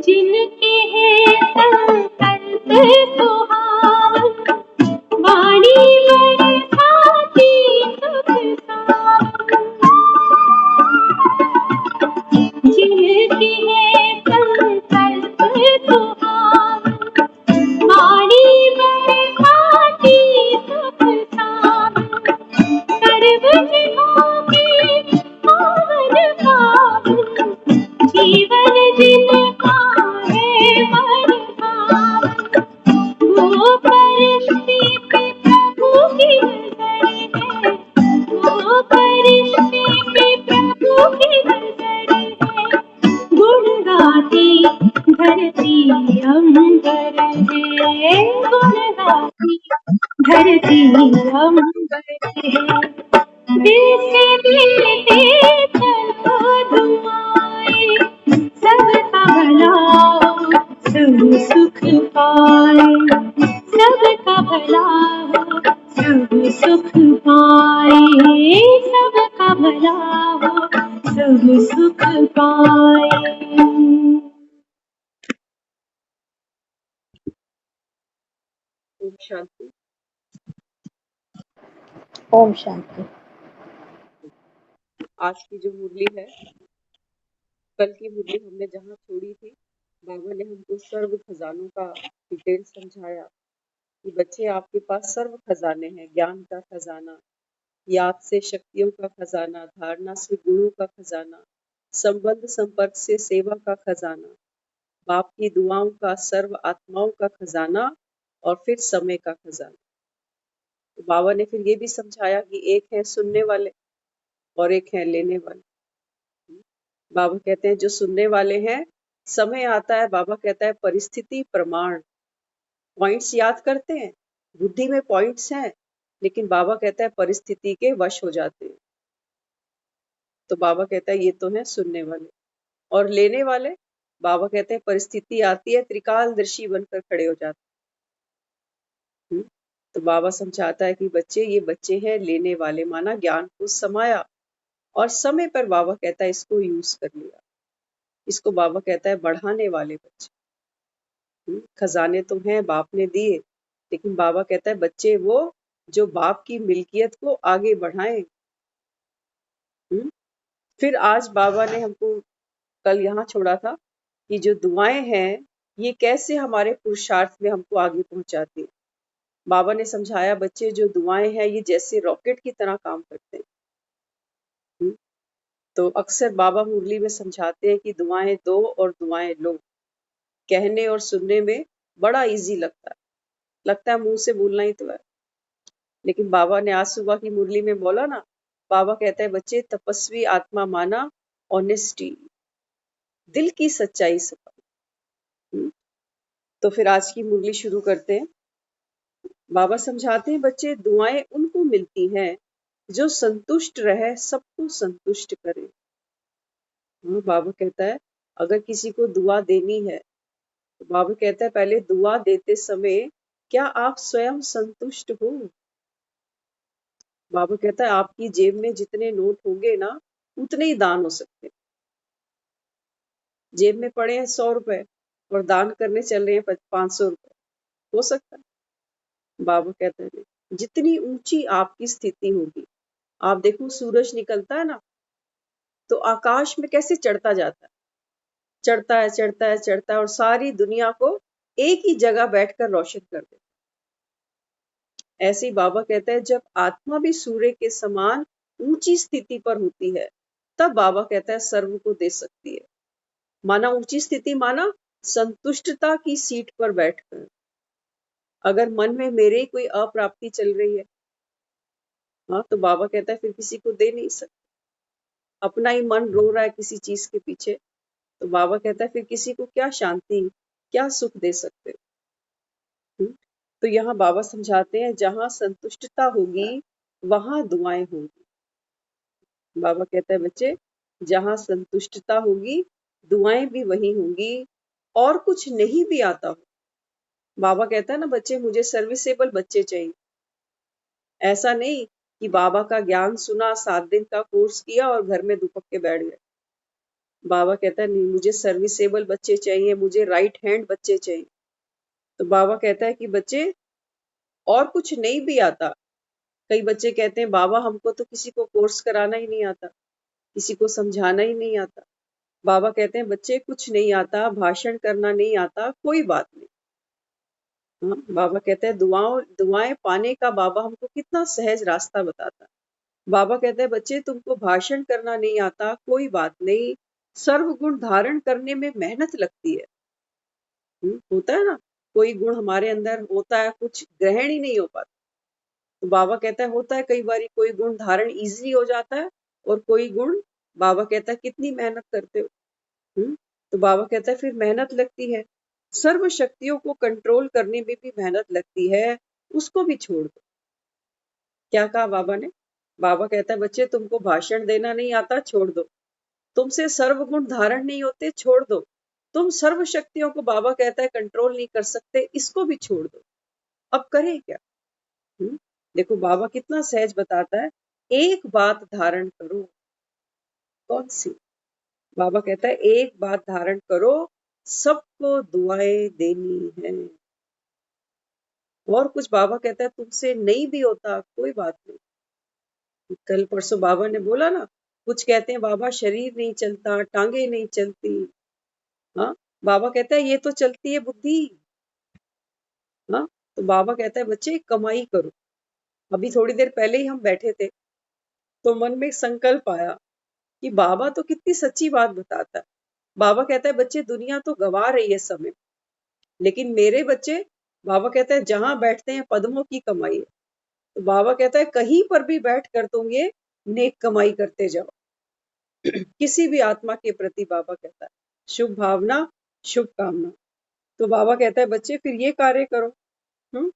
जिनके हैं संकल्प सुहावन, वाणी बरसाती सुख सावन। जिनके हैं संकल्प सुहावन, वाणी बरसाती सुख सावन। सर्व जीवों के पावन पावन, जीवन जिनका है मन भावन। वो परिश्री पे प्रभु की नजर है, वो परिश्री पे प्रभु की नजर है। गुण गाती धरती अंबर है, गुण गाती धरती अंबर है। दिल से मिलते चलो दुआएं, सबका भला हो सब सुख पाए। सबका भला हो सब सुख पाए, सबका भला हो सब सुख पाए। ओम शांति। ओम शांति। आज की जो मुरली है, कल की मुरली हमने जहाँ छोड़ी थी, बाबा ने हमको सर्व खजानों का डिटेल समझाया कि बच्चे आपके पास सर्व खजाने हैं। ज्ञान का खजाना, याद से शक्तियों का खजाना, धारणा से गुणों का खजाना, संबंध संपर्क से सेवा का खजाना, बाप की दुआओं का, सर्व आत्माओं का खजाना और फिर समय का खजाना। तो बाबा ने फिर ये भी समझाया कि एक है सुनने वाले और एक है लेने वाले। बाबा कहते हैं जो सुनने वाले हैं, समय आता है बाबा कहता है परिस्थिति प्रमाण, पॉइंट्स याद करते हैं, बुद्धि में पॉइंट्स हैं, लेकिन बाबा कहता है परिस्थिति के वश हो जाते हैं। तो बाबा कहता है ये तो है सुनने वाले। और लेने वाले, बाबा कहते हैं परिस्थिति आती है त्रिकालदर्शी बनकर खड़े हो जाते हैं। तो बाबा समझाता है कि बच्चे, ये बच्चे हैं लेने वाले, माना ज्ञान को समाया और समय पर बाबा कहता है इसको यूज कर लिया। इसको बाबा कहता है बढ़ाने वाले बच्चे। खजाने तो हैं बाप ने दिए, लेकिन बाबा कहता है बच्चे वो जो बाप की मिल्कियत को आगे बढ़ाएं। फिर आज बाबा ने हमको कल यहाँ छोड़ा था कि जो दुआएं हैं ये कैसे हमारे पुरुषार्थ में हमको आगे पहुंचाती है। बाबा ने समझाया बच्चे जो दुआएं हैं ये जैसे रॉकेट की तरह काम करते हैं। तो अक्सर बाबा मुरली में समझाते हैं कि दुआएं दो और दुआएं लो। कहने और सुनने में बड़ा इजी लगता है मुंह से बोलना ही तो है, लेकिन बाबा ने आज सुबह की मुरली में बोला ना, बाबा कहता है बच्चे तपस्वी आत्मा माना ऑनेस्टी, दिल की सच्चाई सफाई। तो फिर आज की मुरली शुरू करते हैं। बाबा समझाते हैं बच्चे दुआएं उनको मिलती हैं जो संतुष्ट रहे, सबको संतुष्ट करे। बाबा कहता है अगर किसी को दुआ देनी है तो बाबा कहता है पहले दुआ देते समय क्या आप स्वयं संतुष्ट हो। बाबा कहता है आपकी जेब में जितने नोट होंगे ना उतने ही दान हो सकते हैं। जेब में पड़े हैं 100 रुपए और दान करने चल रहे हैं 500 रुपए, हो सकता है? बाबा कहते हैं जितनी ऊंची आपकी स्थिति होगी, आप देखो सूरज निकलता है ना तो आकाश में कैसे चढ़ता जाता है, चढ़ता है चढ़ता है चढ़ता है और सारी दुनिया को एक ही जगह बैठकर रोशन कर देता है। ऐसे ही बाबा कहता है जब आत्मा भी सूर्य के समान ऊंची स्थिति पर होती है तब बाबा कहता है सर्व को दे सकती है। माना ऊंची स्थिति, माना संतुष्टता की सीट पर बैठकर। अगर मन में मेरे कोई अप्राप्ति चल रही है, हाँ, तो बाबा कहता है फिर किसी को दे नहीं सकते। अपना ही मन रो रहा है किसी चीज के पीछे, तो बाबा कहता है फिर किसी को क्या शांति, क्या सुख दे सकते हो। तो यहाँ बाबा समझाते हैं जहां संतुष्टता होगी वहां दुआएं होंगी। बाबा कहता है बच्चे, जहां संतुष्टता होगी दुआएं भी वहीं होंगी। और कुछ नहीं भी आता हो, बाबा कहता है ना बच्चे, मुझे सर्विसेबल बच्चे चाहिए। ऐसा नहीं कि बाबा का ज्ञान सुना, 7 दिन का कोर्स किया और घर में दुपक के बैठ गए। बाबा कहता है नहीं, मुझे सर्विसेबल बच्चे चाहिए, मुझे राइट हैंड बच्चे चाहिए। तो बाबा कहता है कि बच्चे, और कुछ नहीं भी आता। कई बच्चे कहते हैं बाबा हमको तो किसी को कोर्स कराना ही नहीं आता, किसी को समझाना ही नहीं आता। बाबा कहते हैं बच्चे, कुछ नहीं आता, भाषण करना नहीं आता, कोई बात नहीं। हाँ, बाबा कहते हैं दुआएं पाने का बाबा हमको कितना सहज रास्ता बताता है। बाबा कहते हैं बच्चे, तुमको भाषण करना नहीं आता, कोई बात नहीं, सर्व गुण धारण करने में मेहनत लगती है। होता है ना, कोई गुण हमारे अंदर होता है, कुछ ग्रहण ही नहीं हो पाता। तो बाबा कहता है होता है, कई बार कोई गुण धारण इजीली हो जाता है और कोई गुण, बाबा कहता है कितनी मेहनत करते हो। तो बाबा कहता है फिर मेहनत लगती है, सर्व शक्तियों को कंट्रोल करने में भी मेहनत लगती है, उसको भी छोड़ दो। क्या कहा बाबा ने? बाबा कहता है बच्चे, तुमको भाषण देना नहीं आता, छोड़ दो। तुमसे सर्व गुण धारण नहीं होते, छोड़ दो। तुम सर्व शक्तियों को, बाबा कहता है, कंट्रोल नहीं कर सकते, इसको भी छोड़ दो। अब करें क्या? देखो बाबा कितना सहज बताता है, एक बात धारण करो। कौन सी? बाबा कहता है एक बात धारण करो, सबको दुआएं देनी है। और कुछ बाबा कहता है तुमसे नहीं भी होता, कोई बात नहीं। कल परसों बाबा ने बोला ना, कुछ कहते हैं बाबा शरीर नहीं चलता, टांगे नहीं चलती। हाँ, बाबा कहता है ये तो चलती है बुद्धि। हाँ, तो बाबा कहता है बच्चे कमाई करो। अभी थोड़ी देर पहले ही हम बैठे थे, तो मन में एक संकल्प आया कि बाबा तो कितनी सच्ची बात बताता है। बाबा कहता है बच्चे, दुनिया तो गवा रही है समय, लेकिन मेरे बच्चे, बाबा कहता है जहां बैठते हैं पद्मों की कमाई है। तो बाबा कहता है कहीं पर भी बैठ कर तुम ये नेक कमाई करते जाओ। किसी भी आत्मा के प्रति बाबा कहता है शुभ भावना, शुभ कामना। तो बाबा कहता है बच्चे फिर ये कार्य करो। हम्म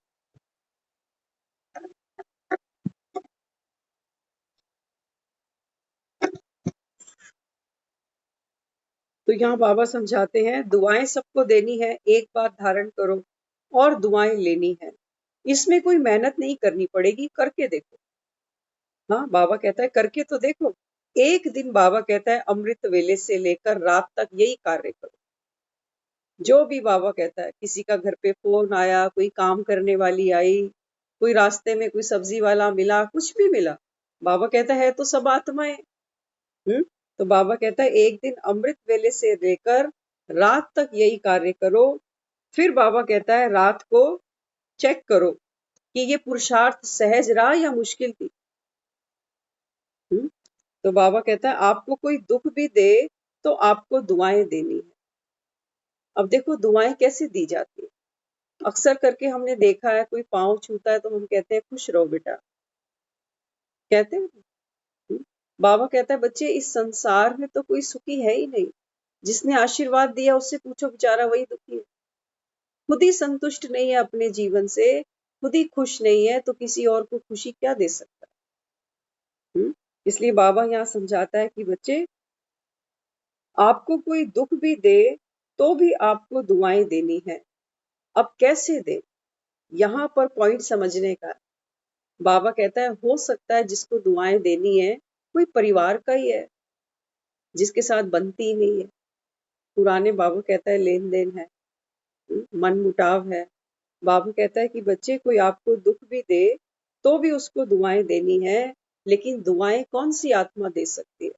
तो यहाँ बाबा समझाते हैं दुआएं सबको देनी है, एक बात धारण करो और दुआएं लेनी है। इसमें कोई मेहनत नहीं करनी पड़ेगी, करके देखो। हाँ, बाबा कहता है करके तो देखो। एक दिन बाबा कहता है अमृत वेले से लेकर रात तक यही कार्य करो। जो भी बाबा कहता है, किसी का घर पे फोन आया, कोई काम करने वाली आई, कोई रास्ते में कोई सब्जी वाला मिला, कुछ भी मिला, बाबा कहता है तो सब आत्माएं। तो बाबा कहता है एक दिन अमृत वेले से लेकर रात तक यही कार्य करो। फिर बाबा कहता है रात को चेक करो कि ये पुरुषार्थ सहज रहा या मुश्किल थी। तो बाबा कहता है आपको कोई दुख भी दे तो आपको दुआएं देनी है। अब देखो दुआएं कैसे दी जाती है। अक्सर करके हमने देखा है, कोई पाँव छूता है तो हम कहते हैं खुश रहो बेटा, कहते हैं। बाबा कहता है बच्चे, इस संसार में तो कोई सुखी है ही नहीं। जिसने आशीर्वाद दिया उससे पूछो, बेचारा वही दुखी है। खुद ही संतुष्ट नहीं है अपने जीवन से, खुद ही खुश नहीं है, तो किसी और को खुशी क्या दे सकता है? इसलिए बाबा यहाँ समझाता है कि बच्चे, आपको कोई दुख भी दे तो भी आपको दुआएं देनी है। अब कैसे दे, यहाँ पर पॉइंट समझने का। बाबा कहता है हो सकता है जिसको दुआएं देनी है कोई परिवार का ही है, जिसके साथ बनती ही नहीं है, पुराने, बाबा कहता है लेन देन है, मन मुटाव है। बाबा कहता है कि बच्चे, कोई आपको दुख भी दे तो भी उसको दुआएं देनी है, लेकिन दुआएं कौन सी आत्मा दे सकती है?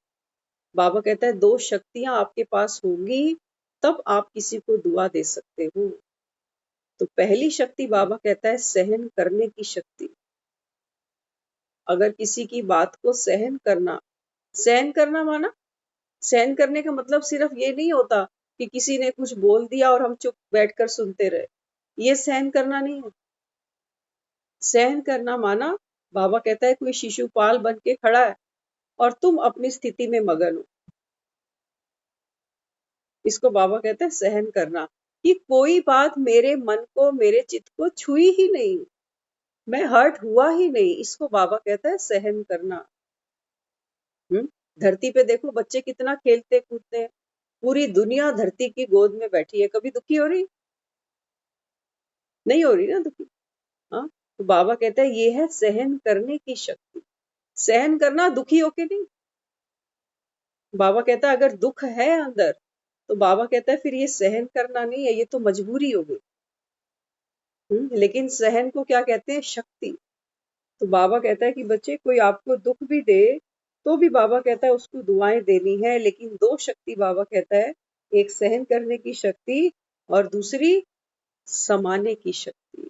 बाबा कहता है 2 शक्तियां आपके पास होंगी तब आप किसी को दुआ दे सकते हो। तो पहली शक्ति बाबा कहता है सहन करने की शक्ति। अगर किसी की बात को सहन करना, सहन करना माना, सहन करने का मतलब सिर्फ ये नहीं होता कि किसी ने कुछ बोल दिया और हम चुप बैठकर सुनते रहे, ये सहन करना नहीं है। सहन करना माना, बाबा कहता है कोई शिशुपाल बन के खड़ा है और तुम अपनी स्थिति में मगन हो, इसको बाबा कहते हैं सहन करना। कि कोई बात मेरे मन को, मेरे चित्त को छुई ही नहीं, मैं हर्ट हुआ ही नहीं, इसको बाबा कहता है सहन करना। धरती पे देखो बच्चे कितना खेलते कूदते हैं, पूरी दुनिया धरती की गोद में बैठी है, कभी दुखी हो रही? नहीं हो रही ना दुखी। हाँ, तो बाबा कहता है ये है सहन करने की शक्ति। सहन करना दुखी होके नहीं। बाबा कहता है अगर दुख है अंदर, तो बाबा कहता है फिर ये सहन करना नहीं है, ये तो मजबूरी हो गई। लेकिन सहन को क्या कहते हैं? शक्ति। तो बाबा कहता है कि बच्चे कोई आपको दुख भी दे, तो भी बाबा कहता है उसको दुआएं देनी है, लेकिन दो शक्ति बाबा कहता है, एक सहन करने की शक्ति और दूसरी समाने की शक्ति।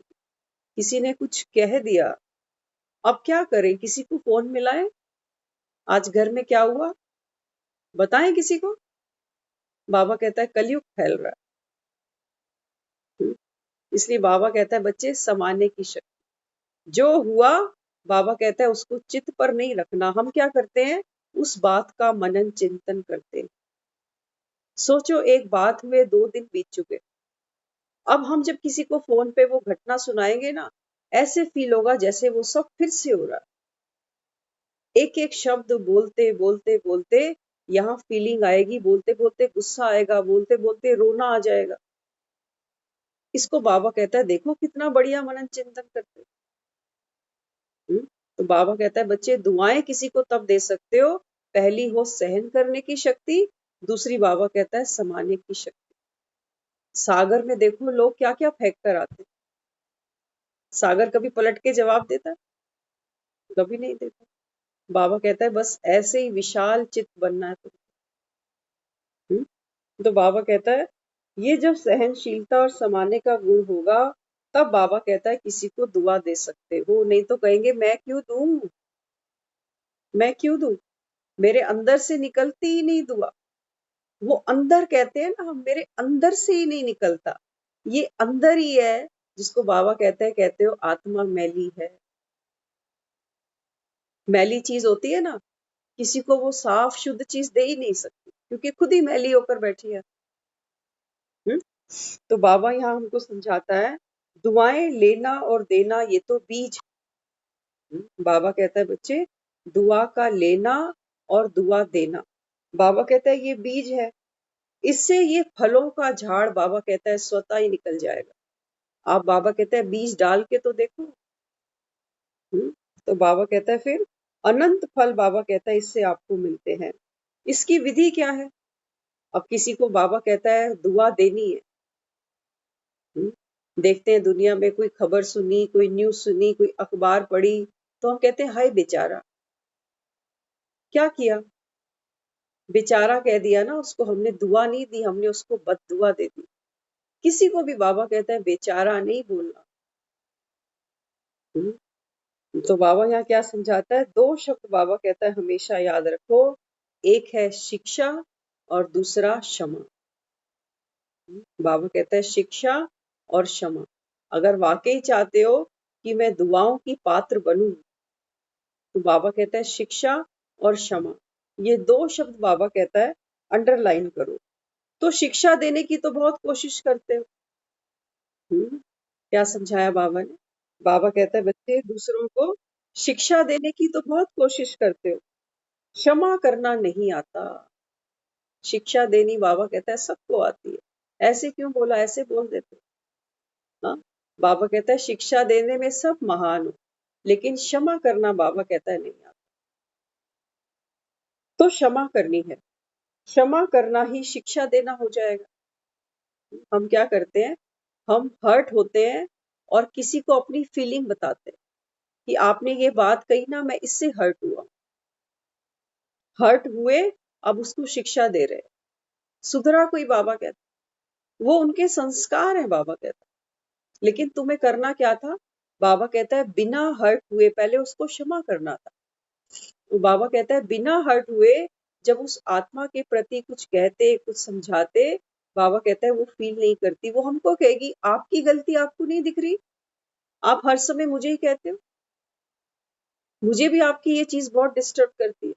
किसी ने कुछ कह दिया, अब क्या करें? किसी को फोन मिलाएं, आज घर में क्या हुआ बताएं किसी को? बाबा कहता है कलयुग फैल रहा है। इसलिए बाबा कहता है बच्चे समाने की शक्ति। जो हुआ बाबा कहता है उसको चित्त पर नहीं रखना। हम क्या करते हैं? उस बात का मनन चिंतन करते हैं। सोचो एक बात हुए 2 दिन बीत चुके, अब हम जब किसी को फोन पे वो घटना सुनाएंगे ना, ऐसे फील होगा जैसे वो सब फिर से हो रहा। एक एक शब्द बोलते बोलते बोलते यहाँ फीलिंग आएगी, बोलते बोलते गुस्सा आएगा, बोलते बोलते रोना आ जाएगा। इसको बाबा कहता है देखो कितना बढ़िया मनन चिंतन करते। तो बाबा कहता है बच्चे दुआएं किसी को तब दे सकते हो, पहली हो सहन करने की शक्ति, दूसरी बाबा कहता है समाने की शक्ति। सागर में देखो लोग क्या क्या फेंक कर आते, सागर कभी पलट के जवाब देता? कभी नहीं देता। बाबा कहता है बस ऐसे ही विशाल चित्त बनना है तुम। तो बाबा कहता है ये जब सहनशीलता और समाने का गुण होगा, तब बाबा कहता है किसी को दुआ दे सकते हो, नहीं तो कहेंगे मैं क्यों दूं, मैं क्यों दूं, मेरे अंदर से निकलती ही नहीं दुआ। वो अंदर कहते हैं ना, हम मेरे अंदर से ही नहीं निकलता, ये अंदर ही है जिसको बाबा कहते हो आत्मा मैली है। मैली चीज होती है ना, किसी को वो साफ शुद्ध चीज दे ही नहीं सकती, क्योंकि खुद ही मैली होकर बैठी है। हम्म? तो बाबा यहाँ हमको समझाता है दुआएं लेना और देना ये तो बीज। बाबा कहता है बच्चे दुआ का लेना और दुआ देना, बाबा कहता है ये बीज है, इससे ये फलों का झाड़ बाबा कहता है स्वतः ही निकल जाएगा। आप बाबा कहता है बीज डाल के तो देखो। तो बाबा कहता है फिर अनंत फल बाबा कहता है इससे आपको मिलते हैं। इसकी विधि क्या है? अब किसी को बाबा कहता है दुआ देनी है। देखते हैं दुनिया में कोई खबर सुनी, कोई न्यूज सुनी, कोई अखबार पढ़ी, तो हम कहते हैं हाय बेचारा, क्या किया? बेचारा कह दिया ना उसको, हमने दुआ नहीं दी, हमने उसको बद्दुआ दे दी। किसी को भी बाबा कहता है बेचारा नहीं बोलना। तो बाबा यहाँ क्या समझाता है? दो शब्द बाबा कहता है हमेशा याद रखो, एक है शिक्षा और दूसरा क्षमा। बाबा कहता है शिक्षा और क्षमा। अगर वाकई चाहते हो कि मैं दुआओं की पात्र बनूं, तो बाबा कहता है शिक्षा और क्षमा, ये दो शब्द बाबा कहता है अंडरलाइन करो। तो शिक्षा देने की तो बहुत कोशिश करते हो। क्या समझाया बाबा ने? बाबा कहता है बच्चे दूसरों को शिक्षा देने की तो बहुत कोशिश करते हो, क्षमा करना नहीं आता। शिक्षा देनी बाबा कहता है सबको आती है। ऐसे क्यों बोला? ऐसे बोल देते। हाँ, बाबा कहता है शिक्षा देने में सब महान हो, लेकिन क्षमा करना बाबा कहता है नहीं आता। तो क्षमा करनी है, क्षमा करना ही शिक्षा देना हो जाएगा। हम क्या करते हैं? हम हर्ट होते हैं और किसी को अपनी फीलिंग बताते हैं कि आपने ये बात कही ना, मैं इससे हर्ट हुआ। हर्ट हुए, अब उसको शिक्षा दे रहे। सुधरा कोई? बाबा कहता वो उनके संस्कार है, बाबा कहता। लेकिन तुम्हें करना क्या था? बाबा कहता है बिना हर्ट हुए पहले उसको क्षमा करना था। तो बाबा कहता है बिना हर्ट हुए जब उस आत्मा के प्रति कुछ कहते, कुछ समझाते, बाबा कहता है वो फील नहीं करती, वो हमको कहेगी आपकी गलती आपको नहीं दिख रही, आप हर समय मुझे ही कहते हो, मुझे भी आपकी ये चीज बहुत डिस्टर्ब करती है।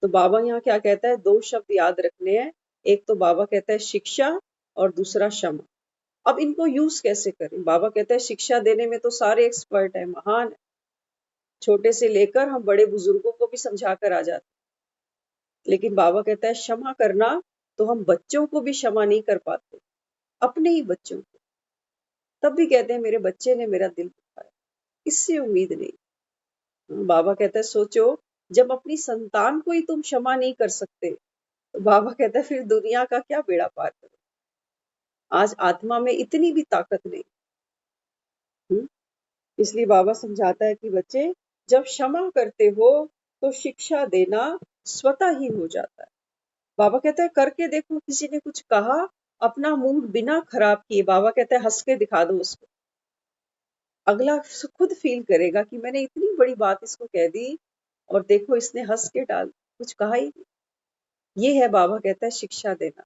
तो बाबा यहाँ क्या कहता है? दो शब्द याद रखने हैं, एक तो बाबा कहता है शिक्षा और दूसरा क्षमा। अब इनको यूज कैसे करें? बाबा कहता है शिक्षा देने में तो सारे एक्सपर्ट है, महान है। छोटे से लेकर हम बड़े बुजुर्गों को भी समझा कर आ जाते, लेकिन बाबा कहता है क्षमा करना, तो हम बच्चों को भी क्षमा नहीं कर पाते, अपने ही बच्चों को। तब भी कहते हैं मेरे बच्चे ने मेरा दिल दुखाया, इससे उम्मीद नहीं। बाबा कहता है सोचो, जब अपनी संतान को ही तुम क्षमा नहीं कर सकते, तो बाबा कहता है फिर दुनिया का क्या बेड़ा पार करो। आज आत्मा में इतनी भी ताकत नहीं। हम्म? इसलिए बाबा समझाता है कि बच्चे, जब क्षमा करते हो तो शिक्षा देना स्वतः ही हो जाता है। बाबा कहता है करके देखो, किसी ने कुछ कहा, अपना मूड बिना खराब किए, बाबा कहता है हंस के दिखा दो उसको, अगला खुद फील करेगा कि मैंने इतनी बड़ी बात इसको कह दी और देखो इसने हंस के डाल, कुछ कहा ही नहीं। ये है बाबा कहता है शिक्षा देना।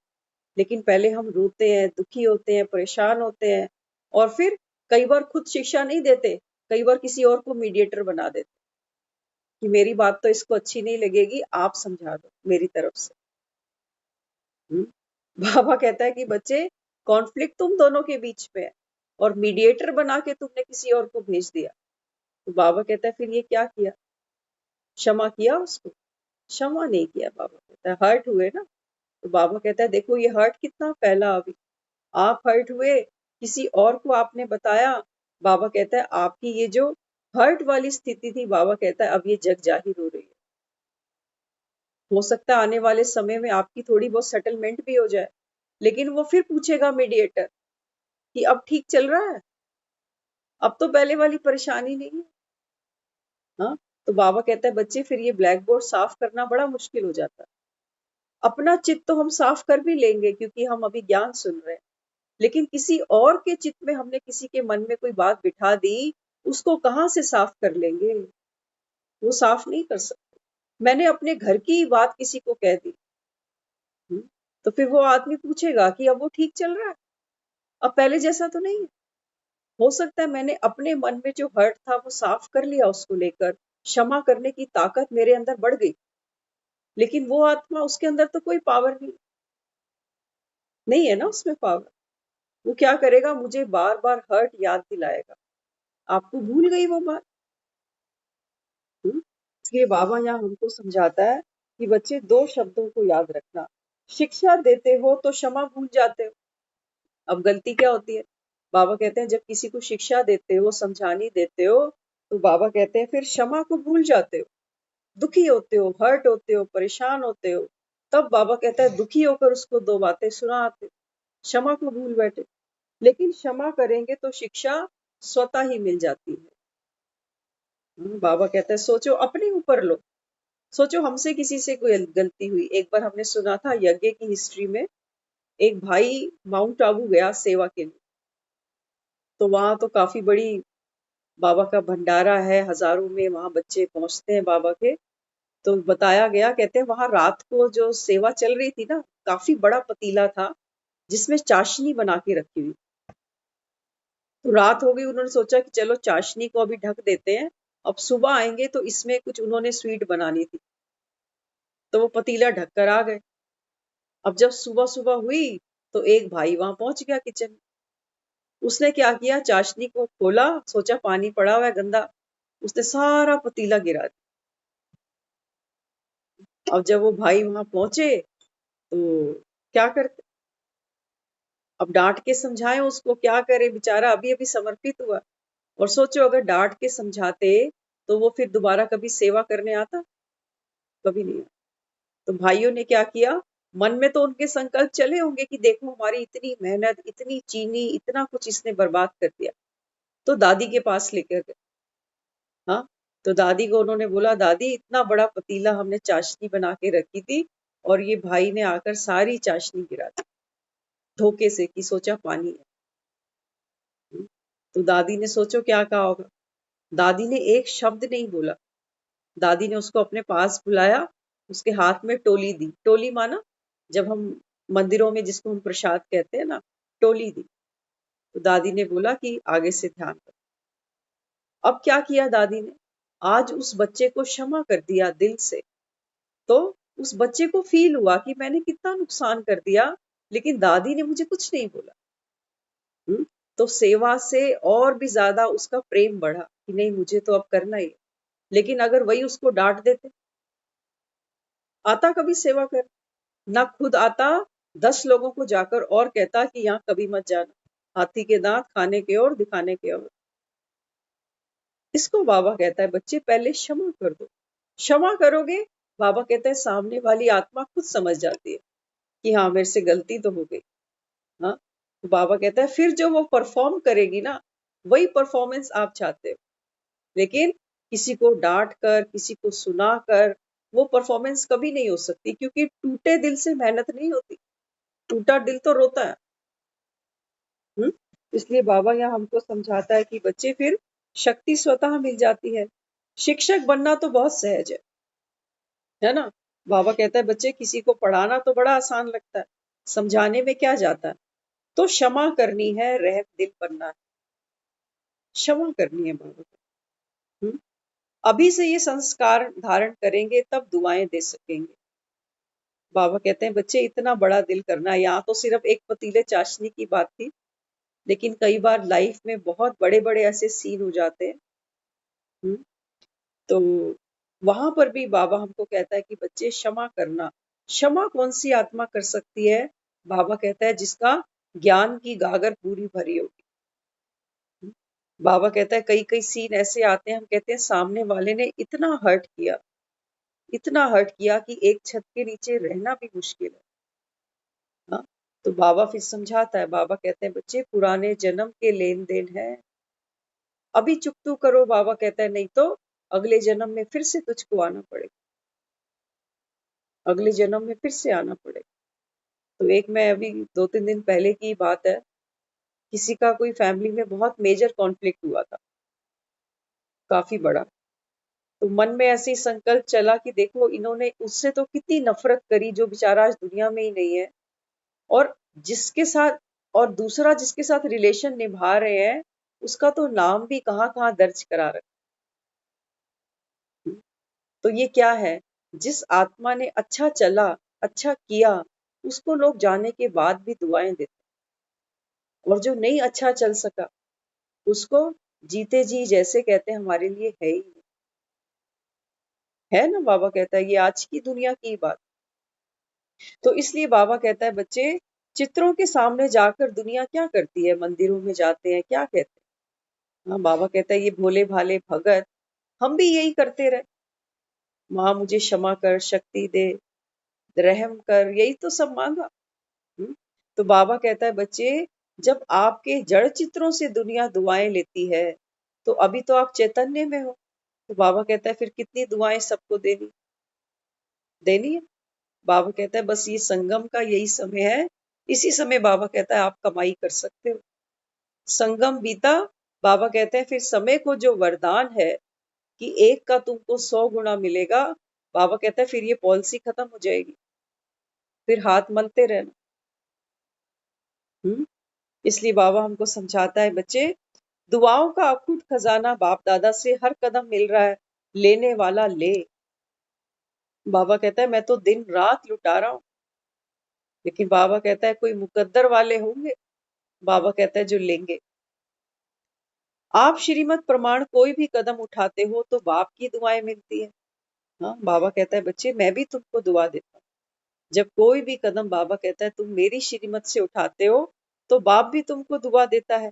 लेकिन पहले हम रोते हैं, दुखी होते हैं, परेशान होते हैं, और फिर कई बार खुद शिक्षा नहीं देते, कई बार किसी और को मीडिएटर बना देते कि मेरी बात तो इसको अच्छी नहीं लगेगी, आप समझा दो मेरी तरफ से। बाबा कहता है कि बच्चे, कॉन्फ्लिक्ट तुम दोनों के बीच में है और मीडिएटर बना के तुमने किसी और को भेज दिया। तो बाबा कहता है फिर ये क्या किया? क्षमा किया उसको? क्षमा नहीं किया। बाबा कहता है हर्ट हुए ना। तो बाबा कहता है देखो ये हर्ट कितना फैला, अभी आप हर्ट हुए, किसी और को आपने बताया। बाबा कहता है आपकी ये जो हर्ट वाली स्थिति थी, बाबा कहता है अब ये जग जाहिर हो रही है। हो सकता है आने वाले समय में आपकी थोड़ी बहुत सेटलमेंट भी हो जाए, लेकिन वो फिर पूछेगा मीडिएटर कि अब ठीक चल रहा है, अब तो पहले वाली परेशानी नहीं है। हाँ, तो बाबा कहता है बच्चे फिर ये ब्लैक बोर्ड साफ करना बड़ा मुश्किल हो जाता है। अपना चित्त तो हम साफ कर भी लेंगे क्योंकि हम अभी ज्ञान सुन रहे हैं, लेकिन किसी और के चित्त में हमने किसी के मन में कोई बात बिठा दी, उसको कहाँ से साफ कर लेंगे? वो साफ नहीं कर सकते। मैंने अपने घर की ही बात किसी को कह दी, हम्म, तो फिर वो आदमी पूछेगा कि अब वो ठीक चल रहा है, अब पहले जैसा तो नहीं है। हो सकता है मैंने अपने मन में जो हर्ट था वो साफ कर लिया, उसको लेकर क्षमा करने की ताकत मेरे अंदर बढ़ गई, लेकिन वो आत्मा, उसके अंदर तो कोई पावर नहीं, नहीं है ना उसमें पावर। वो क्या करेगा? मुझे बार बार हर्ट याद दिलाएगा, आपको भूल गई वो बात। इसलिए बाबा यहाँ हमको समझाता है कि बच्चे दो शब्दों को याद रखना, शिक्षा देते हो तो क्षमा भूल जाते हो। अब गलती क्या होती है? बाबा कहते हैं जब किसी को शिक्षा देते हो, समझानी देते हो, तो बाबा कहते हैं फिर क्षमा को भूल जाते हो, दुखी होते हो, हर्ट होते हो, परेशान होते हो। तब बाबा कहता है दुखी होकर उसको दो बातें सुनाते हो, क्षमा को भूल बैठे। लेकिन क्षमा करेंगे तो शिक्षा स्वतः ही मिल जाती है। बाबा कहता है सोचो, अपने ऊपर लो, सोचो हमसे किसी से कोई गलती हुई। एक बार हमने सुना था यज्ञ की हिस्ट्री में, एक भाई माउंट आबू गया सेवा के लिए, तो वहां तो काफी बड़ी बाबा का भंडारा है, हजारों में वहां बच्चे पहुंचते हैं बाबा के। तो बताया गया, कहते हैं वहां रात को जो सेवा चल रही थी ना, काफी बड़ा पतीला था जिसमें चाशनी बना के रखी हुई। तो रात हो गई, उन्होंने सोचा कि चलो चाशनी को अभी ढक देते हैं, अब सुबह आएंगे तो इसमें कुछ उन्होंने स्वीट बनानी थी। तो वो पतीला ढक कर आ गए। अब जब सुबह सुबह हुई तो एक भाई वहां पहुंच गया किचन में। उसने क्या किया, चाशनी को खोला, सोचा पानी पड़ा हुआ है गंदा, उसने सारा पतीला गिरा दिया। अब जब वो भाई वहां पहुंचे तो क्या करते? अब डांट के समझाए उसको, क्या करे बेचारा, अभी अभी समर्पित हुआ। और सोचो अगर डांट के समझाते तो वो फिर दोबारा कभी सेवा करने आता? कभी नहीं आता। तो भाइयों ने क्या किया, मन में तो उनके संकल्प चले होंगे कि देखो हमारी इतनी मेहनत, इतनी चीनी, इतना कुछ इसने बर्बाद कर दिया। तो दादी के पास लेकर गए। हाँ, तो दादी को उन्होंने बोला दादी इतना बड़ा पतीला हमने चाशनी बना के रखी थी और ये भाई ने आकर सारी चाशनी गिरा दी, धोखे से, कि सोचा पानी है। तो दादी ने सोचो क्या कहा होगा। दादी ने एक शब्द नहीं बोला। दादी ने उसको अपने पास बुलाया, उसके हाथ में टोली दी। टोली माना जब हम मंदिरों में जिसको हम प्रसाद कहते हैं ना, टोली दी। तो दादी ने बोला कि आगे से ध्यान रखो। अब क्या किया दादी ने, आज उस बच्चे को क्षमा कर दिया दिल से। तो उस बच्चे को फील हुआ कि मैंने कितना नुकसान कर दिया, लेकिन दादी ने मुझे कुछ नहीं बोला। तो सेवा से और भी ज्यादा उसका प्रेम बढ़ा कि नहीं मुझे तो अब करना ही है। लेकिन अगर वही उसको डांट देते, आता कभी सेवा कर, ना खुद आता, 10 लोगों को जाकर और कहता कि यहाँ कभी मत जाना, हाथी के दांत खाने के और दिखाने के और। इसको बाबा कहता है बच्चे पहले क्षमा कर दो। क्षमा करोगे, बाबा कहता है सामने वाली आत्मा खुद समझ जाती है कि हाँ मेरे से गलती तो हो गई। हाँ, तो बाबा कहता है फिर जो वो परफॉर्म करेगी ना, वही परफॉर्मेंस आप चाहते हो। लेकिन किसी को डांट कर, किसी को सुना कर वो परफॉर्मेंस कभी नहीं हो सकती, क्योंकि टूटे दिल से मेहनत नहीं होती, टूटा दिल तो रोता है। हम्म इसलिए बाबा यहाँ हमको समझाता है कि बच्चे फिर शक्ति स्वतः मिल जाती है। शिक्षक बनना तो बहुत सहज है ना। बाबा कहता है बच्चे किसी को पढ़ाना तो बड़ा आसान लगता है, समझाने में क्या जाता है। तो क्षमा करनी है, रहम दिल बनना है, क्षमा करनी है बाबा। हम्म अभी से ये संस्कार धारण करेंगे तब दुआएं दे सकेंगे। बाबा कहते हैं बच्चे इतना बड़ा दिल करना है। यहाँ तो सिर्फ एक पतीले चाशनी की बात थी, लेकिन कई बार लाइफ में बहुत बड़े बड़े ऐसे सीन हो जाते हैं। हम्म, तो वहां पर भी बाबा हमको कहता है कि बच्चे क्षमा करना। क्षमा कौन सी आत्मा कर सकती है? बाबा कहता है जिसका ज्ञान की गागर पूरी भरी होगी। बाबा कहता है कई कई सीन ऐसे आते हैं, हम कहते हैं सामने वाले ने इतना हर्ट किया, इतना हर्ट किया कि एक छत के नीचे रहना भी मुश्किल है। हाँ, तो बाबा फिर समझाता है, बाबा कहते हैं बच्चे पुराने जन्म के लेन देन है, अभी चुकतू करो। बाबा कहता है नहीं तो अगले जन्म में फिर से तुझको आना पड़ेगा, अगले जन्म में फिर से आना पड़ेगा। तो एक मैं अभी 2-3 दिन पहले की बात है, किसी का कोई फैमिली में बहुत मेजर कॉन्फ्लिक्ट हुआ था, काफी बड़ा। तो मन में ऐसे ही संकल्प चला कि देखो इन्होंने उससे तो कितनी नफरत करी जो बेचारा आज दुनिया में ही नहीं है, और जिसके साथ, और दूसरा जिसके साथ रिलेशन निभा रहे हैं उसका तो नाम भी कहाँ कहाँ दर्ज करा रखा। तो ये क्या है, जिस आत्मा ने अच्छा चला, अच्छा किया, उसको लोग जाने के बाद भी दुआएं देते, और जो नहीं अच्छा चल सका उसको जीते जी जैसे कहते हैं हमारे लिए है ही नहीं। है ना, बाबा कहता है ये आज की दुनिया की बात। तो इसलिए बाबा कहता है बच्चे चित्रों के सामने जाकर दुनिया क्या करती है, मंदिरों में जाते हैं क्या कहते हैं। हाँ, बाबा कहता है ये भोले भाले भगत हम भी यही करते रहे, माँ मुझे क्षमा कर, शक्ति दे, रहम कर, यही तो सब मांगा। हम्म, तो बाबा कहता है बच्चे जब आपके जड़ चित्रों से दुनिया दुआएं लेती है तो अभी तो आप चैतन्य में हो। तो बाबा कहता है फिर कितनी दुआएं सबको देनी, देनी है। बाबा कहता है बस ये संगम का यही समय है, इसी समय बाबा कहता है आप कमाई कर सकते हो। संगम बीता, बाबा कहते हैं फिर समय को जो वरदान है कि एक का तुमको 100 गुना मिलेगा, बाबा कहता है फिर ये पॉलिसी खत्म हो जाएगी, फिर हाथ मलते रहना। इसलिए बाबा हमको समझाता है बच्चे दुआओं का अखुट खजाना बाप दादा से हर कदम मिल रहा है, लेने वाला ले। बाबा कहता है मैं तो दिन रात लुटा रहा हूँ, लेकिन बाबा कहता है कोई मुकद्दर वाले होंगे, बाबा कहता है जो लेंगे। आप श्रीमत प्रमाण कोई भी कदम उठाते हो तो बाप की दुआएं मिलती है। हाँ, बाबा कहता है बच्चे मैं भी तुमको दुआ देता हूँ, जब कोई भी कदम बाबा कहता है तुम मेरी श्रीमत से उठाते हो तो बाप भी तुमको दुआ देता है।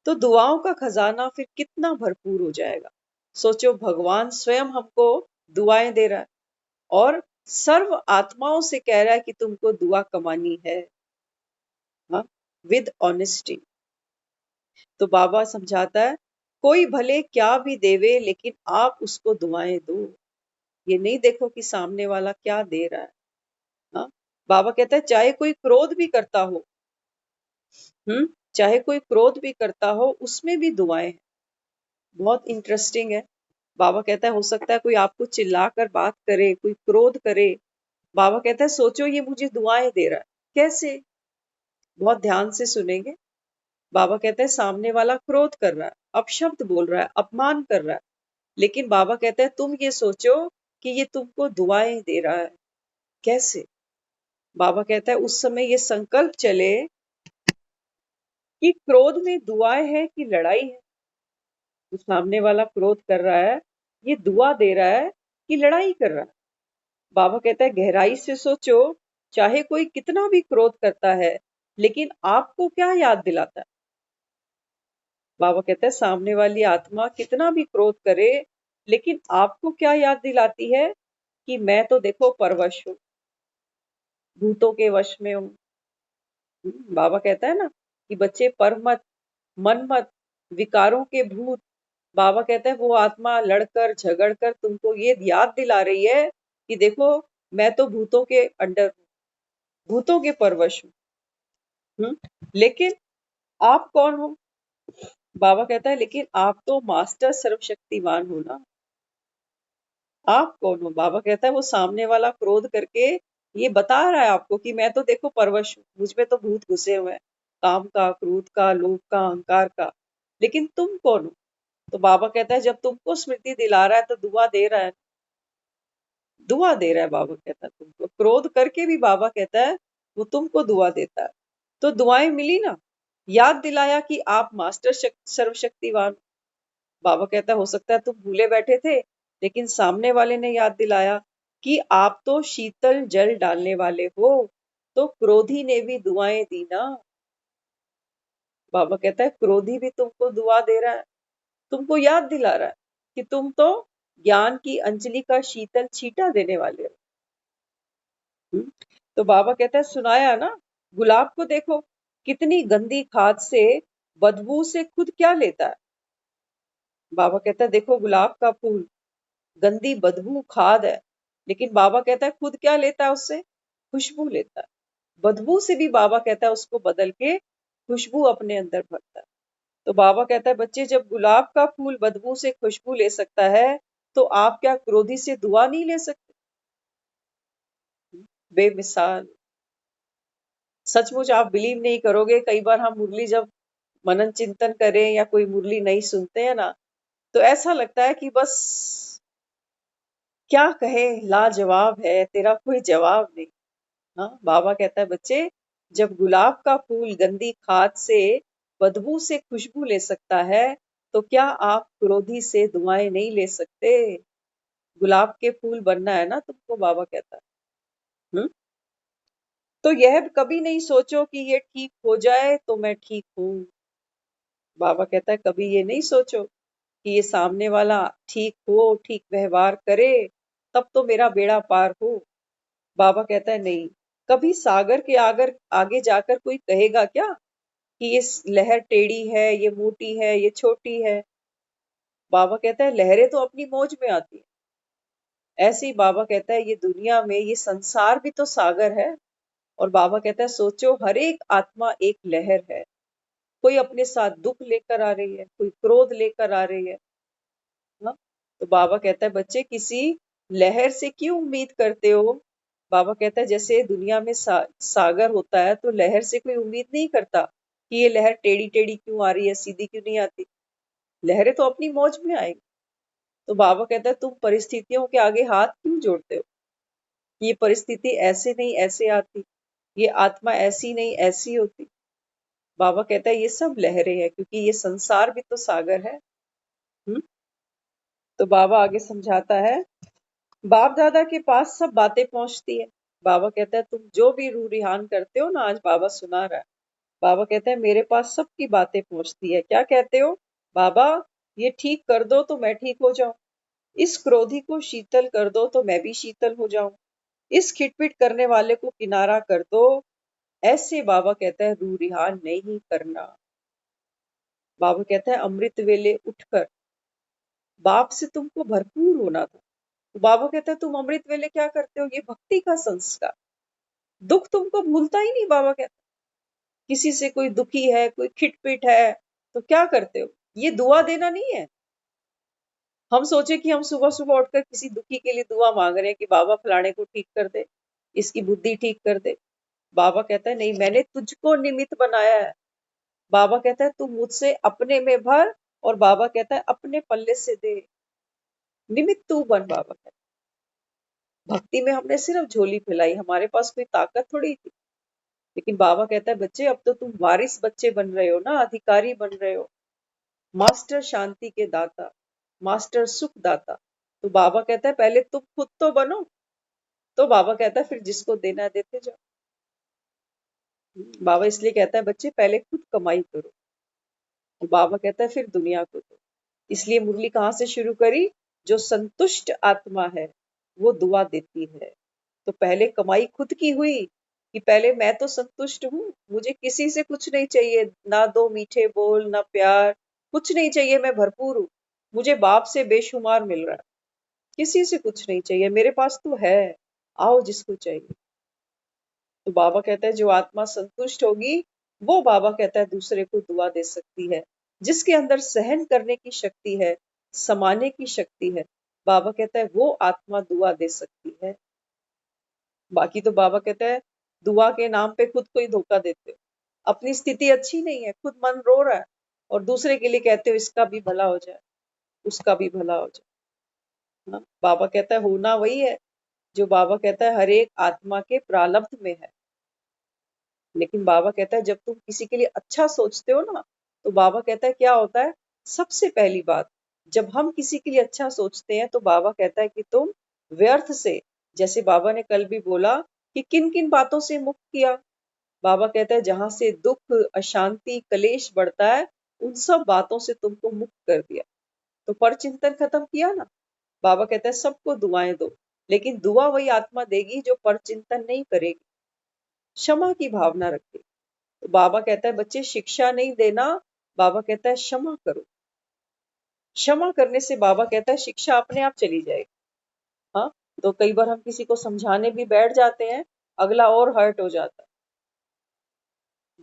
तो दुआओं का खजाना फिर कितना भरपूर हो जाएगा। सोचो भगवान स्वयं हमको दुआएं दे रहा है, और सर्व आत्माओं से कह रहा है कि तुमको दुआ कमानी है, हाँ, विद ऑनेस्टी। तो बाबा समझाता है कोई भले क्या भी देवे लेकिन आप उसको दुआएं दो, ये नहीं देखो कि सामने वाला क्या दे रहा है। हाँ, बाबा कहता है चाहे कोई क्रोध भी करता हो, चाहे कोई क्रोध भी करता हो उसमें भी दुआएं हैं। बहुत इंटरेस्टिंग है। बाबा कहता है हो सकता है कोई आपको चिल्लाकर बात करे, कोई क्रोध करे, बाबा कहता है सोचो ये मुझे दुआएं दे रहा है, कैसे? बहुत ध्यान से सुनेंगे। बाबा कहता है सामने वाला क्रोध कर रहा है, अपशब्द बोल रहा है, अपमान कर रहा है, लेकिन बाबा कहता है तुम ये सोचो कि ये तुमको दुआएं दे रहा है, कैसे? बाबा कहता है उस समय ये संकल्प चले कि क्रोध में दुआएं है कि लड़ाई है। तो सामने वाला क्रोध कर रहा है, ये दुआ दे रहा है कि लड़ाई कर रहा है। बाबा कहता है गहराई से सोचो, चाहे कोई कितना भी क्रोध करता है, लेकिन आपको क्या याद दिलाता है? बाबा कहता है सामने वाली आत्मा कितना भी क्रोध करे, लेकिन आपको क्या याद दिलाती है? कि मैं तो देखो परवश हूँ, भूतों के वश में हूँ। बाबा कहता है ना कि बच्चे पर मत, मन मत, विकारों के भूत। बाबा कहता है वो आत्मा लड़कर झगड़कर तुमको ये याद दिला रही है कि देखो मैं तो भूतों के अंडर हूँ, भूतों के परवश हूँ। लेकिन आप कौन हो? बाबा कहता है लेकिन आप तो मास्टर सर्वशक्तिमान हो ना। आप कौन हो? बाबा कहता है वो सामने वाला क्रोध करके ये बता रहा है आपको कि मैं तो देखो परवश हूँ, मुझ में तो भूत घुसे हुए हैं, काम का, क्रोध का, लोभ का, अहंकार का। लेकिन तुम कौन हो? तो बाबा कहता है जब तुमको स्मृति दिला रहा है तो दुआ दे रहा है, दुआ दे रहा है। बाबा कहता है तुमको क्रोध करके भी बाबा कहता है वो तुमको दुआ देता है। तो दुआएं मिली ना, याद दिलाया कि आप मास्टर सर्वशक्तिवान। बाबा कहता है हो सकता है तुम भूले बैठे थे, लेकिन सामने वाले ने याद दिलाया कि आप तो शीतल जल डालने वाले हो। तो क्रोधी ने भी दुआएं दी ना। बाबा कहता है क्रोधी भी तुमको दुआ दे रहा है, तुमको याद दिला रहा है कि तुम तो ज्ञान की अंजलि का शीतल छींटा देने वाले हो। हम्म? तो बाबा कहता है सुनाया ना, गुलाब को देखो कितनी गंदी खाद से, बदबू से खुद क्या लेता है। बाबा कहता है देखो गुलाब का फूल गंदी बदबू खाद है, लेकिन बाबा कहता है खुद क्या लेता है उससे? खुशबू लेता है। बदबू से भी बाबा कहता है उसको बदल के खुशबू अपने अंदर भरता है। तो बाबा कहता है बच्चे जब गुलाब का फूल बदबू से खुशबू ले सकता है, तो आप क्या क्रोधी से दुआ नहीं ले सकते? बेमिसाल। सचमुच आप बिलीव नहीं करोगे, कई बार हम मुरली जब मनन चिंतन करें या कोई मुरली नहीं सुनते हैं ना, तो ऐसा लगता है कि बस क्या कहे, लाजवाब है, तेरा कोई जवाब नहीं। हाँ, बाबा कहता है बच्चे जब गुलाब का फूल गंदी खाद से, बदबू से खुशबू ले सकता है, तो क्या आप क्रोधी से दुआएं नहीं ले सकते? गुलाब के फूल बनना है ना तुमको, बाबा कहता है। हम्म? तो यह कभी नहीं सोचो कि ये ठीक हो जाए तो मैं ठीक हूँ। बाबा कहता है कभी ये नहीं सोचो कि ये सामने वाला ठीक हो, ठीक व्यवहार करे, तब तो मेरा बेड़ा पार हो। बाबा कहता है नहीं, कभी सागर के आगर आगे जाकर कोई कहेगा क्या कि ये लहर टेढ़ी है, ये मोटी है, ये छोटी है। बाबा कहता है लहरें तो अपनी मौज में आती है। ऐसे ही बाबा कहता है ये दुनिया में, ये संसार भी तो सागर है। और बाबा कहता है सोचो हर एक आत्मा एक लहर है, कोई अपने साथ दुख लेकर आ रही है, कोई क्रोध लेकर आ रही है ना। तो बाबा कहता है बच्चे किसी लहर से क्यों उम्मीद करते हो? बाबा कहता है जैसे दुनिया में सागर होता है, तो लहर से कोई उम्मीद नहीं करता कि ये लहर टेढ़ी टेढ़ी क्यों आ रही है, सीधी क्यों नहीं आती। लहरें तो अपनी मौज में आएगी। तो बाबा कहता है तुम परिस्थितियों के आगे हाथ क्यों जोड़ते हो? ये परिस्थिति ऐसे नहीं ऐसे आती, ये आत्मा ऐसी नहीं ऐसी होती। बाबा कहता है ये सब लहरें हैं, क्योंकि ये संसार भी तो सागर है। हम्म? तो बाबा आगे समझाता है बाप दादा के पास सब बातें पहुंचती है। बाबा कहता है तुम जो भी रूह रिहान करते हो ना, आज बाबा सुना रहा है। बाबा कहता है मेरे पास सबकी बातें पहुंचती है। क्या कहते हो? बाबा ये ठीक कर दो तो मैं ठीक हो जाऊं, इस क्रोधी को शीतल कर दो तो मैं भी शीतल हो जाऊं, इस खिटपिट करने वाले को किनारा कर दो। ऐसे बाबा कहता है रूह रिहान नहीं करना। बाबा कहता है अमृत वेले उठकर बाप से तुमको भरपूर होना था। तो बाबा कहता है तुम अमृत वेले क्या करते हो? ये भक्ति का संस्कार, दुख तुमको भूलता ही नहीं। बाबा कहता है किसी से कोई दुखी है, कोई खिटपिट है, तो क्या करते हो? ये दुआ देना नहीं है। हम सोचे कि हम सुबह सुबह उठकर किसी दुखी के लिए दुआ मांग रहे हैं कि बाबा फलाने को ठीक कर दे, इसकी बुद्धि ठीक कर दे। बाबा कहता है नहीं, मैंने तुझको निमित्त बनाया है। बाबा कहता है तू मुझसे अपने में भर, और बाबा कहता है अपने पल्ले से दे, निमित्त तू बन। बाबा कहता है भक्ति में हमने सिर्फ झोली फैलाई, हमारे पास कोई ताकत थोड़ी थी। लेकिन बाबा कहता है बच्चे अब तो तुम वारिस बच्चे बन रहे हो ना, अधिकारी बन रहे हो, मास्टर शांति के दाता, मास्टर सुख दाता। तो बाबा कहता है पहले तुम खुद तो बनो। तो बाबा कहता है फिर जिसको देना है देते जाओ। बाबा इसलिए कहता है बच्चे पहले खुद कमाई करो। तो बाबा कहता है फिर दुनिया को दो। इसलिए मुरली कहाँ से शुरू करी? जो संतुष्ट आत्मा है वो दुआ देती है। तो पहले कमाई खुद की हुई कि पहले मैं तो संतुष्ट हूँ, मुझे किसी से कुछ नहीं चाहिए, ना दो मीठे बोल, ना प्यार, कुछ नहीं चाहिए, मैं भरपूर हूँ। मुझे बाप से बेशुमार मिल रहा है, किसी से कुछ नहीं चाहिए, मेरे पास तो है, आओ जिसको चाहिए। तो बाबा कहता है जो आत्मा संतुष्ट होगी वो, बाबा कहता है, दूसरे को दुआ दे सकती है। जिसके अंदर सहन करने की शक्ति है, समाने की शक्ति है, बाबा कहता है वो आत्मा दुआ दे सकती है। बाकी तो बाबा कहता है दुआ के नाम पे खुद को ही धोखा देते हो। अपनी स्थिति अच्छी नहीं है, खुद मन रो रहा है, और दूसरे के लिए कहते हो इसका भी भला हो जाए, उसका भी भला हो जाए। हाँ? बाबा कहता है होना वही है जो बाबा कहता है हर एक आत्मा के प्रारब्ध में है। लेकिन बाबा कहता है जब तुम किसी के लिए अच्छा सोचते हो ना, तो बाबा कहता है क्या होता है, सबसे पहली बात, जब हम किसी के लिए अच्छा सोचते हैं तो बाबा कहता है कि तुम व्यर्थ से, जैसे बाबा ने कल भी बोला कि किन किन बातों से मुक्त किया। बाबा कहता है जहां से दुख, अशांति, कलेश बढ़ता है, उन सब बातों से तुमको मुक्त कर दिया। तो पर चिंतन खत्म किया ना। बाबा कहता है सबको दुआएं दो, लेकिन दुआ वही आत्मा देगी जो पर चिंतन नहीं करेगी, क्षमा की भावना रखेगी। तो बाबा कहता है बच्चे शिक्षा नहीं देना, बाबा कहता है क्षमा करो। क्षमा करने से बाबा कहता है शिक्षा अपने आप चली जाएगी। हाँ, तो कई बार हम किसी को समझाने भी बैठ जाते हैं, अगला और हर्ट हो जाता है।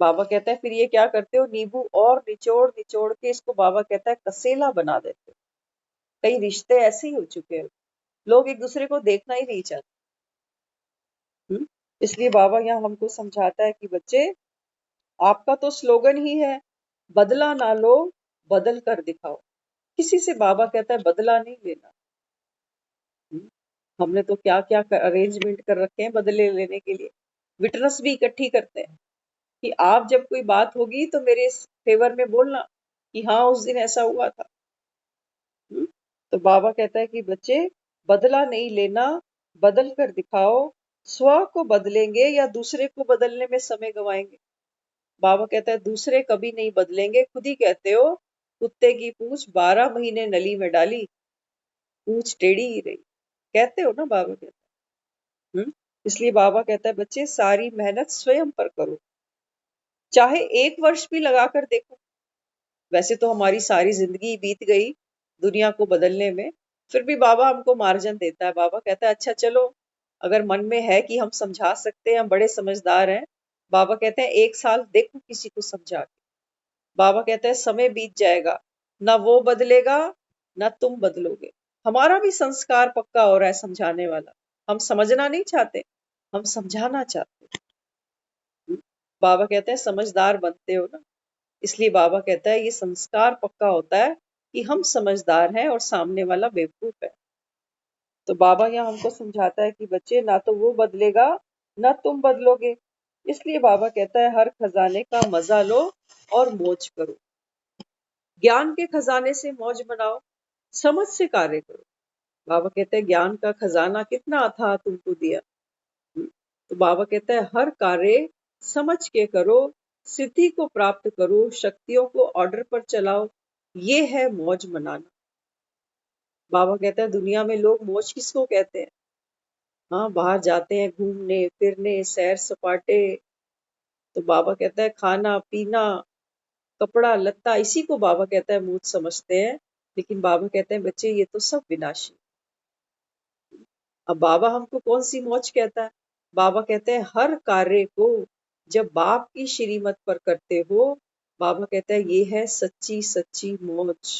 बाबा कहता है फिर ये क्या करते हो, नींबू और निचोड़ निचोड़ के इसको बाबा कहता है कसेला बना देते हो। कई रिश्ते ऐसे ही हो चुके हैं, लोग एक दूसरे को देखना ही नहीं चाहते। इसलिए बाबा यहाँ हमको समझाता है कि बच्चे आपका तो स्लोगन ही है बदला ना लो, बदल कर दिखाओ। किसी से बाबा कहता है बदला नहीं लेना। हम्म, हमने तो क्या क्या अरेंजमेंट कर रखे हैं बदले लेने के लिए। विटनेस भी इकट्ठी करते हैं कि आप जब कोई बात होगी तो मेरे फेवर में बोलना कि हाँ उस दिन ऐसा हुआ था। हम्म, तो बाबा कहता है कि बच्चे बदला नहीं लेना, बदल कर दिखाओ। स्व को बदलेंगे या दूसरे को बदलने में समय गवाएंगे? बाबा कहता है दूसरे कभी नहीं बदलेंगे, खुद ही कहते हो कुत्ते की पूंछ 12 महीने नली में डाली, पूंछ टेढ़ी ही रही, कहते हो ना बाबा कहता है। इसलिए बाबा कहता है बच्चे सारी मेहनत स्वयं पर करो, चाहे 1 वर्ष भी लगा कर देखो। वैसे तो हमारी सारी जिंदगी बीत गई दुनिया को बदलने में, फिर भी बाबा हमको मार्जिन देता है। बाबा कहता है अच्छा चलो, अगर मन में है कि हम समझा सकते हैं, हम बड़े समझदार हैं, बाबा कहते हैं 1 साल देखो किसी को समझा के। बाबा कहते हैं समय बीत जाएगा, ना वो बदलेगा ना तुम बदलोगे। हमारा भी संस्कार पक्का हो रहा है समझाने वाला। हम समझना नहीं चाहते, हम समझाना चाहते हैं। बाबा कहते हैं समझदार बनते हो ना, इसलिए बाबा कहता है ये संस्कार पक्का होता है कि हम समझदार हैं और सामने वाला बेवकूफ है। तो बाबा यहाँ हमको समझाता है कि बच्चे ना तो वो बदलेगा ना तुम बदलोगे। इसलिए बाबा कहता है हर खजाने का मजा लो और मौज करो। ज्ञान के खजाने से मौज बनाओ, समझ से कार्य करो। बाबा कहते हैं ज्ञान का खजाना कितना अथाह तुमको दिया। तो बाबा कहता है हर कार्य समझ के करो, सिद्धि को प्राप्त करो, शक्तियों को ऑर्डर पर चलाओ, ये है मौज मनाना। बाबा कहता है दुनिया में लोग मौज किसको कहते हैं? हाँ, बाहर जाते हैं घूमने फिरने, सैर सपाटे। तो बाबा कहता है खाना पीना, कपड़ा लत्ता, इसी को बाबा कहता है मौज समझते हैं। लेकिन बाबा कहते हैं बच्चे ये तो सब विनाशी। अब बाबा हमको कौन सी मौज कहता है? बाबा कहते हैं हर कार्य को जब बाप की श्रीमत पर करते हो, बाबा कहता है ये है सच्ची सच्ची मौज।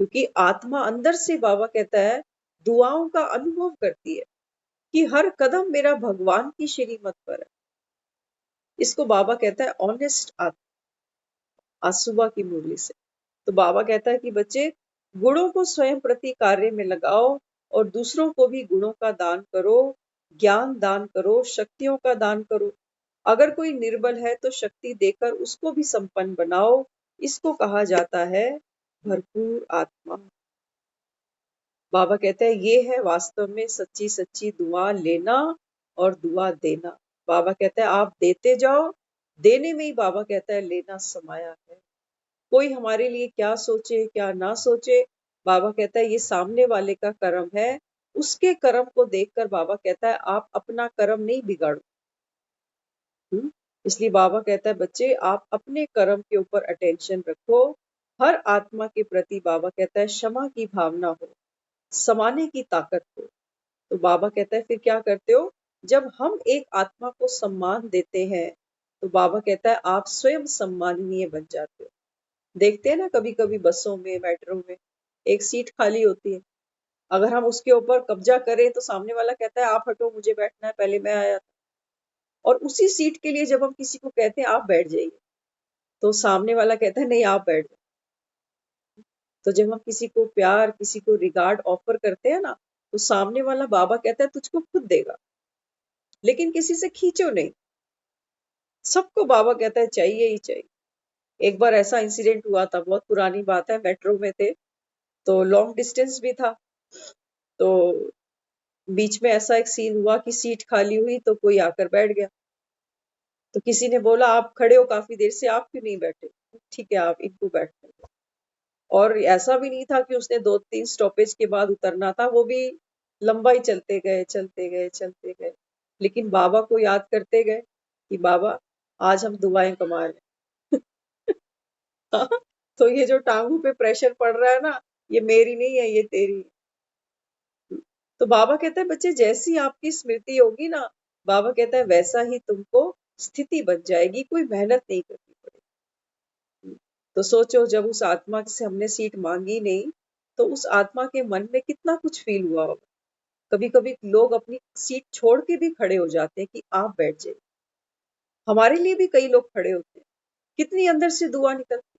क्योंकि आत्मा अंदर से, बाबा कहता है, दुआओं का अनुभव करती है कि हर कदम मेरा भगवान की श्रीमत पर है। इसको बाबा कहता है ऑनेस्ट आत्मा। आज सुबह की मुरली से तो बाबा कहता है कि बच्चे गुणों को स्वयं प्रति कार्य में लगाओ और दूसरों को भी गुणों का दान करो, ज्ञान दान करो, शक्तियों का दान करो। अगर कोई निर्बल है तो शक्ति देकर उसको भी संपन्न बनाओ, इसको कहा जाता है भरपूर आत्मा। बाबा कहते हैं ये है वास्तव में सच्ची सच्ची दुआ लेना और दुआ देना। बाबा कहते हैं आप देते जाओ, देने में ही बाबा कहता है लेना समाया है। कोई हमारे लिए क्या सोचे क्या ना सोचे, बाबा कहता है ये सामने वाले का कर्म है, उसके कर्म को देखकर बाबा कहता है आप अपना कर्म नहीं बिगाड़ो। इसलिए बाबा कहता है बच्चे आप अपने कर्म के ऊपर अटेंशन रखो। हर आत्मा के प्रति बाबा कहता है क्षमा की भावना हो, समाने की ताकत हो। तो बाबा कहता है फिर क्या करते हो, जब हम एक आत्मा को सम्मान देते हैं तो बाबा कहता है आप स्वयं सम्माननीय बन जाते हो। देखते हैं ना कभी कभी बसों में मेट्रो में एक सीट खाली होती है, अगर हम उसके ऊपर कब्जा करें तो सामने वाला कहता है आप हटो मुझे बैठना है, पहले मैं आया था। और उसी सीट के लिए जब हम किसी को कहते हैं आप बैठ जाइए, तो सामने वाला कहता है नहीं आप बैठ जाओ। तो जब हम किसी को प्यार किसी को रिगार्ड ऑफर करते हैं ना, तो सामने वाला बाबा कहता है तुझको खुद देगा, लेकिन किसी से खींचो नहीं। सबको बाबा कहता है चाहिए ही चाहिए। एक बार ऐसा इंसिडेंट हुआ था, बहुत पुरानी बात है, मेट्रो में थे तो लॉन्ग डिस्टेंस भी था, तो बीच में ऐसा एक सीन हुआ कि सीट खाली हुई तो कोई आकर बैठ गया। तो किसी ने बोला आप खड़े हो काफी देर से, आप क्यों नहीं बैठे? ठीक है आप इनको बैठने दो। और ऐसा भी नहीं था कि उसने 2-3 स्टॉपेज के बाद उतरना था, वो भी लंबा ही चलते गए चलते गए चलते गए, लेकिन बाबा को याद करते गए कि बाबा आज हम दुआएं कमा रहे हैं। तो ये जो टांगों पे प्रेशर पड़ रहा है ना, ये मेरी नहीं है, ये तेरी है। तो बाबा कहता है बच्चे जैसी आपकी स्मृति होगी ना, बाबा कहता है वैसा ही तुमको स्थिति बन जाएगी, कोई मेहनत नहीं करनी पड़ेगी। तो सोचो जब उस आत्मा से हमने सीट मांगी नहीं, तो उस आत्मा के मन में कितना कुछ फील हुआ होगा। कभी कभी लोग अपनी सीट छोड़ के भी खड़े हो जाते हैं कि आप बैठ जाइए। हमारे लिए भी कई लोग खड़े होते हैं, कितनी अंदर से दुआ निकलती।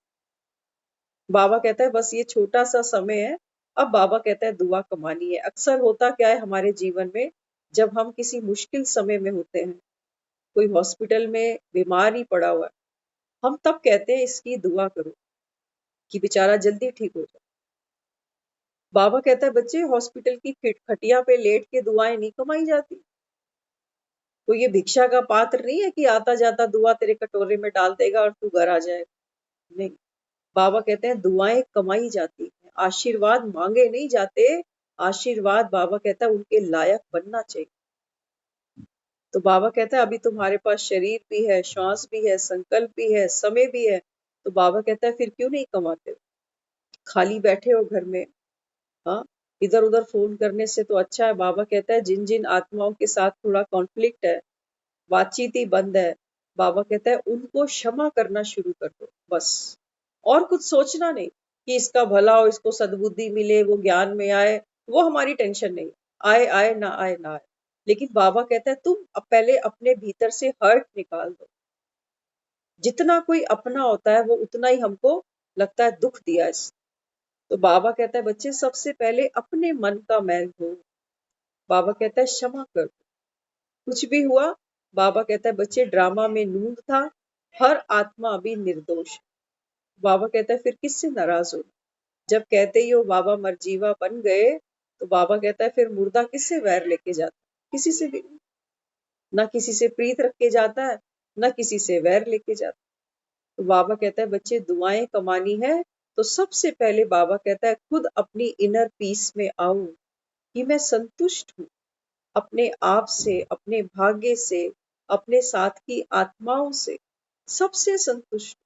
बाबा कहता है बस ये छोटा सा समय है, अब बाबा कहता है दुआ कमानी है। अक्सर होता क्या है हमारे जीवन में, जब हम किसी मुश्किल समय में होते हैं, कोई हॉस्पिटल में बीमार ही पड़ा हुआ है, हम तब कहते हैं इसकी दुआ करो कि बेचारा जल्दी ठीक हो जाए। बाबा कहता है बच्चे हॉस्पिटल की खटिया पे लेट के दुआएं नहीं कमाई जाती। तो ये भिक्षा का पात्र नहीं है कि आता जाता दुआ तेरे कटोरे में डाल देगा और तू घर आ जाएगा। नहीं, बाबा कहते हैं दुआएं कमाई जाती हैं, आशीर्वाद मांगे नहीं जाते। आशीर्वाद बाबा कहता है उनके लायक बनना चाहिए। तो बाबा कहता है अभी तुम्हारे पास शरीर भी है, श्वास भी है, संकल्प भी है, समय भी है, तो बाबा कहता है फिर क्यों नहीं कमाते हो? खाली बैठे हो घर में, हाँ, इधर उधर फोन करने से तो अच्छा है। बाबा कहता है जिन जिन आत्माओं के साथ थोड़ा कॉन्फ्लिक्ट है, बातचीत ही बंद है, बाबा कहता है उनको क्षमा करना शुरू कर दो बस। और कुछ सोचना नहीं कि इसका भला हो, इसको सद्बुद्धि मिले, वो ज्ञान में आए, वो हमारी टेंशन नहीं। आए आए ना आए ना आए, लेकिन बाबा कहता है तुम पहले अपने भीतर से हर्ट निकाल दो। जितना कोई अपना होता है वो उतना ही हमको लगता है दुख दिया इस। तो बाबा कहता है बच्चे सबसे पहले अपने मन का मैल धो। बाबा कहता है क्षमा कर दो। कुछ भी हुआ, बाबा कहता है बच्चे ड्रामा में नूंद था, हर आत्मा अभी निर्दोष है। बाबा कहता है फिर किससे नाराज हो? जब कहते ही हो बाबा मरजीवा बन गए, तो बाबा कहता है फिर मुर्दा किससे वैर लेके जाता? किसी से भी नहीं। ना किसी से प्रीत रख के जाता है, ना किसी से वैर लेके जाता। तो बाबा कहता है बच्चे दुआएं कमानी है, तो सबसे पहले बाबा कहता है खुद अपनी इनर पीस में आओ कि मैं संतुष्ट हूँ अपने आप से, अपने भाग्य से, अपने साथ की आत्माओं से, सबसे संतुष्ट,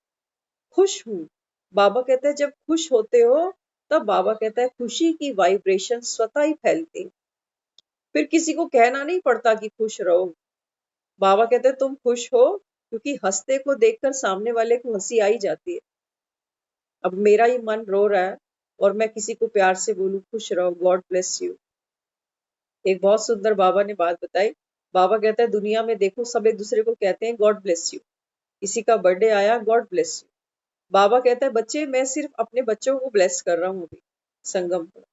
खुश हूँ। बाबा कहता है जब खुश होते हो, तब बाबा कहता है खुशी की वाइब्रेशन स्वतः ही फैलती है। फिर किसी को कहना नहीं पड़ता कि खुश रहो। बाबा कहते हैं तुम खुश हो क्योंकि हंसते को देखकर सामने वाले को हंसी आई जाती है। अब मेरा ही मन रो रहा है और मैं किसी को प्यार से बोलूं खुश रहो, गॉड ब्लेस यू। एक बहुत सुंदर बाबा ने बात बताई। बाबा कहता है दुनिया में देखो सब एक दूसरे को कहते हैं गॉड ब्लेस यू। किसी का बर्थडे आया, गॉड ब्लेस यू। बाबा कहता है बच्चे मैं सिर्फ अपने बच्चों को ब्लेस कर रहा हूँ अभी संगम पर।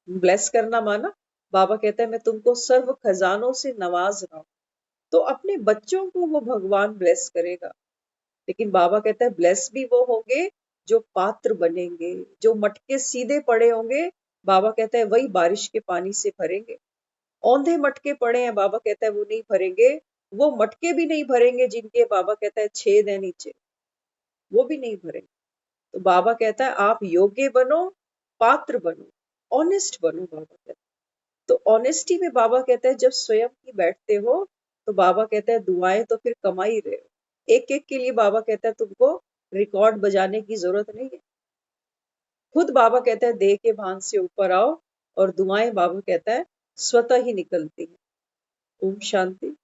ब्लेस करना माना, बाबा कहता है मैं तुमको सर्व खजानों से नवाज रहा हूँ। तो अपने बच्चों को वो भगवान ब्लेस करेगा। लेकिन बाबा कहता है ब्लेस भी वो होंगे जो पात्र बनेंगे, जो मटके सीधे पड़े होंगे। बाबा कहता है वही बारिश के पानी से भरेंगे। औंधे मटके पड़े हैं, बाबा कहता है वो नहीं भरेंगे। वो मटके भी नहीं भरेंगे जिनके बाबा कहता है छेद है नीचे, वो भी नहीं भरेंगे। तो बाबा कहता है आप योग्य बनो, पात्र बनो, ऑनेस्ट बनो। बाबा कहता है तो ऑनेस्टी में बाबा कहता है जब स्वयं ही बैठते हो तो बाबा कहता है दुआएं तो फिर कमा ही रहे हो। एक एक के लिए बाबा कहता है तुमको रिकॉर्ड बजाने की जरूरत नहीं है। खुद बाबा कहता है देह के भान से ऊपर आओ और दुआएं बाबा कहता है स्वतः ही निकलती हैं। ओम शांति।